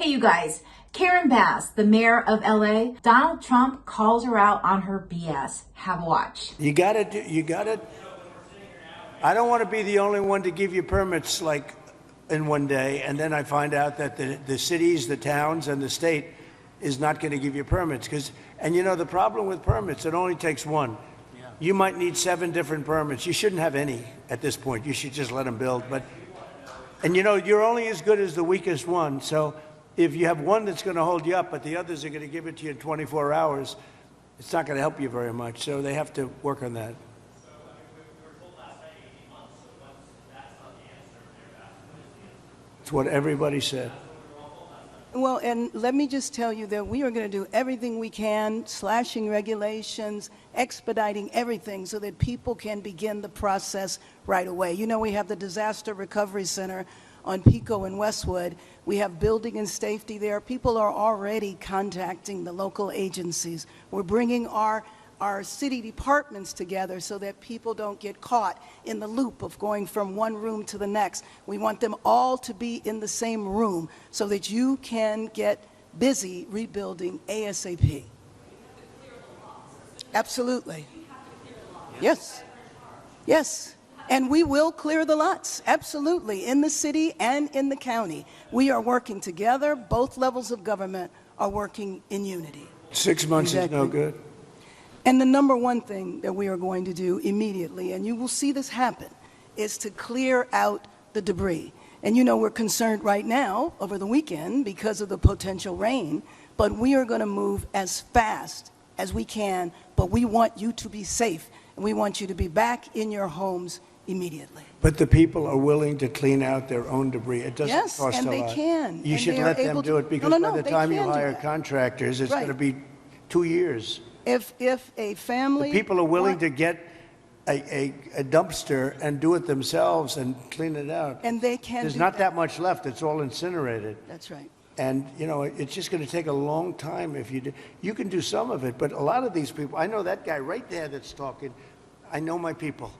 Hey, you guys. Karen Bass, the mayor of LA, Donald Trump calls her out on her BS. Have a watch. You gotta. I don't want to be the only one to give you permits like in one day, and then I find out that the cities, the towns, and the state is not going to give you permits. And you know, the problem with permits, it only takes one. Yeah. You might need 7 different permits. You shouldn't have any at this point. You should just let them build. And you know, you're only as good as the weakest one. So if you have one that's going to hold you up, but the others are going to give it to you in 24 hours, it's not going to help you very much. So they have to work on that. It's what everybody said. Well, and let me just tell you that we are going to do everything we can, slashing regulations, expediting everything so that people can begin the process right away. You know, we have the Disaster Recovery Center on Pico and Westwood. We have building and safety there. People are already contacting the local agencies. We're bringing our city departments together so that people don't get caught in the loop of going from one room to the next. We want them all to be in the same room so that you can get busy rebuilding ASAP. Absolutely. Yes. Yes. And we will clear the lots, absolutely, in the city and in the county. We are working together. Both levels of government are working in unity. 6 months is no good. And the number one thing that we are going to do immediately, and you will see this happen, is to clear out the debris. And you know, we're concerned right now over the weekend because of the potential rain, but we are going to move as fast as we can, but we want you to be safe, and we want you to be back in your homes immediately. But the people are willing to clean out their own debris. It doesn't cost a lot. Yes, and they can. You should let them do it, because by the time you hire contractors, it's going to be 2 years. If a family... The people are willing to get a dumpster and do it themselves and clean it out. And they can. There's not that much left. It's all incinerated. That's right. And, you know, it's just going to take a long time if you do. You can do some of it, but a lot of these people, I know that guy right there that's talking. I know my people.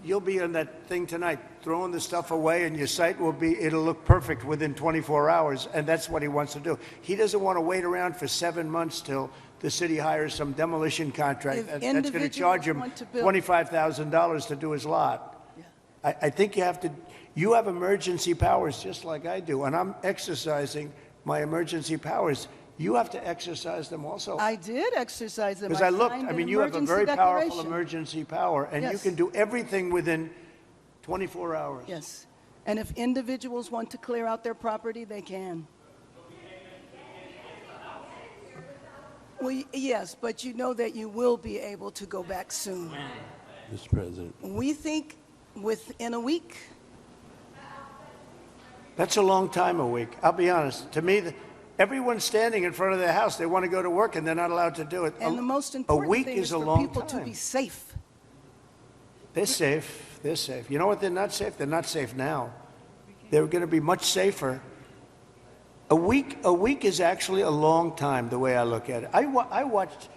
You'll be on that thing tonight, throwing the stuff away, and your site it'll look perfect within 24 hours, and that's what he wants to do. He doesn't want to wait around for 7 months till the city hires some demolition contract that's going to charge him $25,000 to do his lot. Yeah. I think you have emergency powers just like I do, and I'm exercising my emergency powers. You have to exercise them also. I did exercise them. Because I looked, I mean, you have a very powerful emergency power, and you can do everything within 24 hours. Yes. And if individuals want to clear out their property, they can. Well, yes, but you know that you will be able to go back soon. Mr. President. We think within a week. That's a long time, a week. I'll be honest. To me, everyone's standing in front of their house. They want to go to work, and they're not allowed to do it. And the most important thing is for people to be safe. They're safe. They're safe. You know what? They're not safe. They're not safe now. They're going to be much safer. A week is actually a long time, the way I look at it. I watched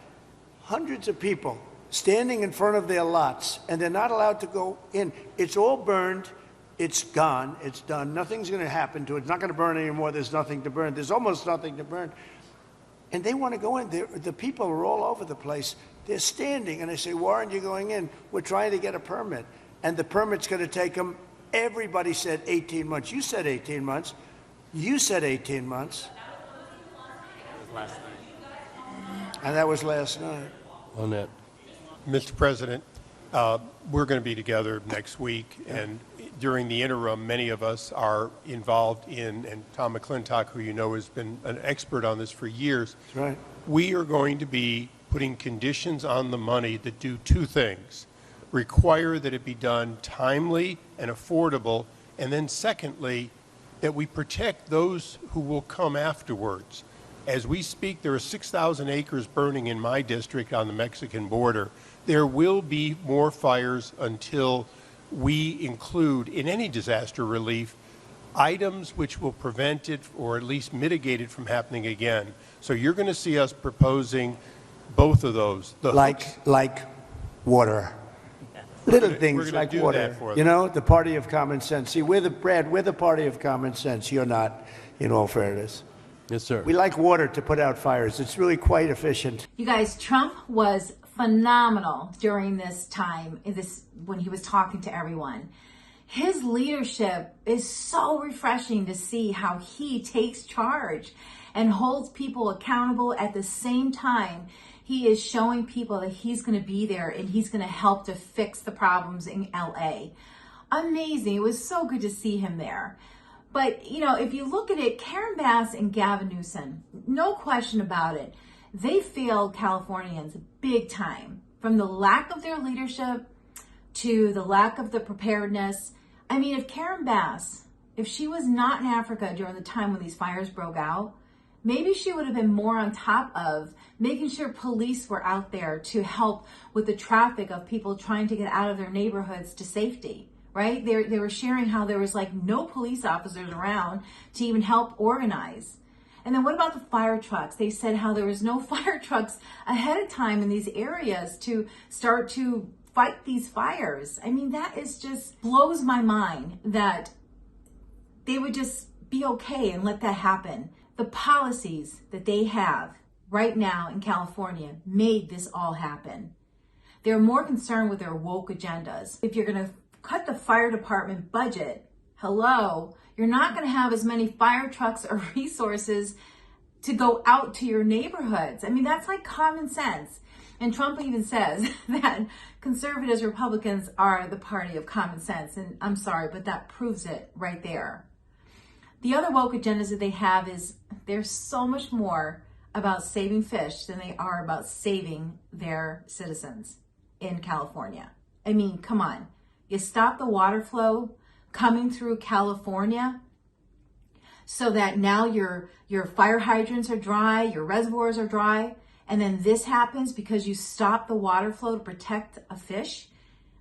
hundreds of people standing in front of their lots, and they're not allowed to go in. It's all burned. It's gone. It's done. Nothing's going to happen to it. It's not going to burn anymore. There's nothing to burn. There's almost nothing to burn. And they want to go in. The people are all over the place. They're standing, and they say, "Why aren't you going in? We're trying to get a permit." And the permit's going to take them, everybody said 18 months. You said 18 months. You said 18 months. That was last night. And that was last night. On that. Mr. President, we're going to be together next week, and during the interim, many of us are involved in, and Tom McClintock, who you know has been an expert on this for years, That's right. We are going to be putting conditions on the money that do 2 things. Require that it be done timely and affordable, and then secondly, that we protect those who will come afterwards. As we speak, there are 6,000 acres burning in my district on the Mexican border. There will be more fires until we include in any disaster relief items which will prevent it or at least mitigate it from happening again. So you're going to see us proposing both of those. Like water. Little things like water. You know, the party of common sense. See, we're the party of common sense. You're not, in all fairness. Yes, sir. We like water to put out fires. It's really quite efficient. You guys, Trump was phenomenal during this time, when he was talking to everyone. His leadership is so refreshing to see how he takes charge and holds people accountable. At the same time, he is showing people that he's going to be there and he's going to help to fix the problems in LA. Amazing. It was so good to see him there. But, you know, if you look at it, Karen Bass and Gavin Newsom, no question about it, they failed Californians big time. From the lack of their leadership to the lack of the preparedness. I mean, if Karen Bass, if she was not in Africa during the time when these fires broke out, maybe she would have been more on top of making sure police were out there to help with the traffic of people trying to get out of their neighborhoods to safety, right? They were sharing how there was like no police officers around to even help organize. And then what about the fire trucks? They said how there was no fire trucks ahead of time in these areas to start to fight these fires. I mean, that is just blows my mind that they would just be okay and let that happen. The policies that they have right now in California made this all happen. They're more concerned with their woke agendas. If you're going to cut the fire department budget, hello, you're not going to have as many fire trucks or resources to go out to your neighborhoods. I mean, that's like common sense. And Trump even says that conservatives, Republicans are the party of common sense. And I'm sorry, but that proves it right there. The other woke agendas that they have is they're so much more about saving fish than they are about saving their citizens in California. I mean, come on. You stop the water flow coming through California so that now your fire hydrants are dry, your reservoirs are dry, and then this happens because you stop the water flow to protect a fish.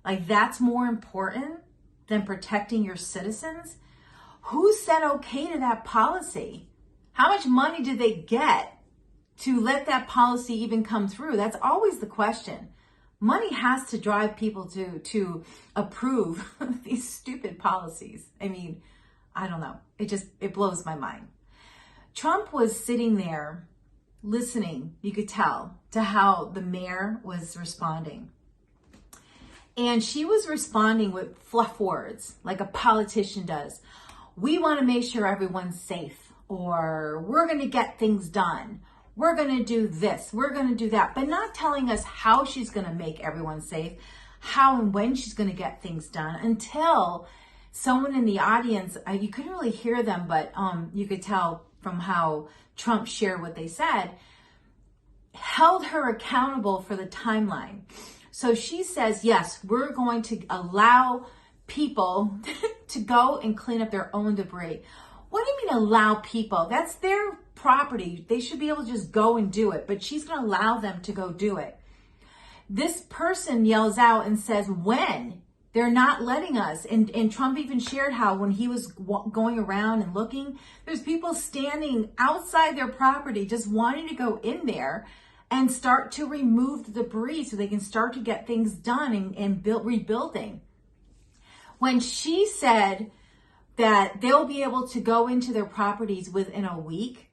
Like, that's more important than protecting your citizens. Who said okay to that policy? How much money did they get to let that policy even come through? That's always the question. Money has to drive people to approve these stupid policies. I mean, I don't know. It blows my mind. Trump was sitting there listening, you could tell, to how the mayor was responding. And she was responding with fluff words, like a politician does. We want to make sure everyone's safe, or we're going to get things done. We're going to do this, we're going to do that, but not telling us how she's going to make everyone safe, how and when she's going to get things done, until someone in the audience, you couldn't really hear them, but you could tell from how Trump shared what they said, held her accountable for the timeline. So she says, yes, we're going to allow people to go and clean up their own debris. What do you mean allow people? That's their property. They should be able to just go and do it, but she's going to allow them to go do it. This person yells out and says, when? They're not letting us. And Trump even shared how when he was going around and looking, there's people standing outside their property just wanting to go in there and start to remove the debris so they can start to get things done and rebuilding. When she said that they'll be able to go into their properties within a week,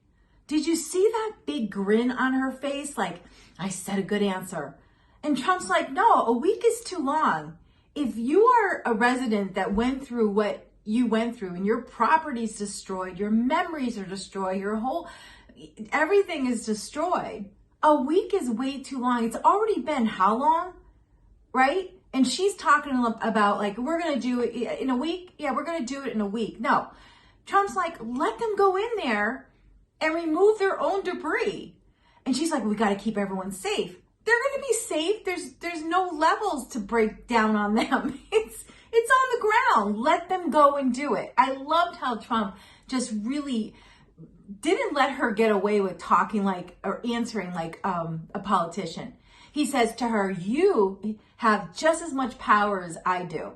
did you see that big grin on her face? Like, I said a good answer. And Trump's like, no, a week is too long. If you are a resident that went through what you went through and your property's destroyed, your memories are destroyed, everything is destroyed, a week is way too long. It's already been how long, right? And she's talking about like, we're going to do it in a week. Yeah, we're going to do it in a week. No, Trump's like, let them go in there and remove their own debris. And she's like, we got to keep everyone safe. They're going to be safe. There's no levels to break down on them. It's on the ground. Let them go and do it. I loved how Trump just really didn't let her get away with talking like, or answering like a politician. He says to her, you have just as much power as I do.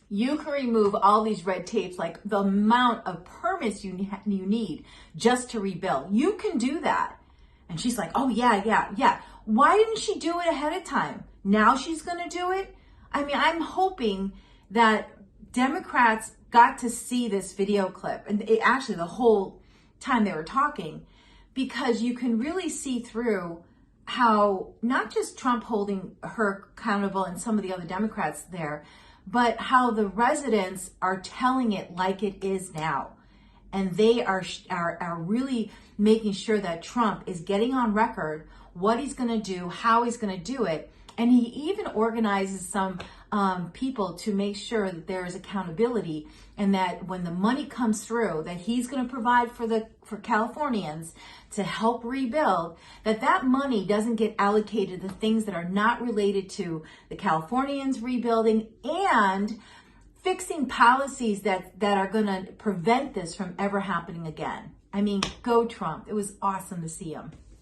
You can remove all these red tapes, like the amount of permits you need just to rebuild. You can do that. And she's like, oh, yeah. Why didn't she do it ahead of time? Now she's going to do it? I mean, I'm hoping that Democrats got to see this video clip. And actually, the whole time they were talking, because you can really see through how not just Trump holding her accountable and some of the other Democrats there, but how the residents are telling it like it is now. And they are really making sure that Trump is getting on record what he's going to do, how he's going to do it. And he even organizes some people to make sure that there is accountability, and that when the money comes through that he's going to provide for Californians to help rebuild, that money doesn't get allocated to things that are not related to the Californians rebuilding and fixing policies that are going to prevent this from ever happening again. I mean, go Trump. It was awesome to see him.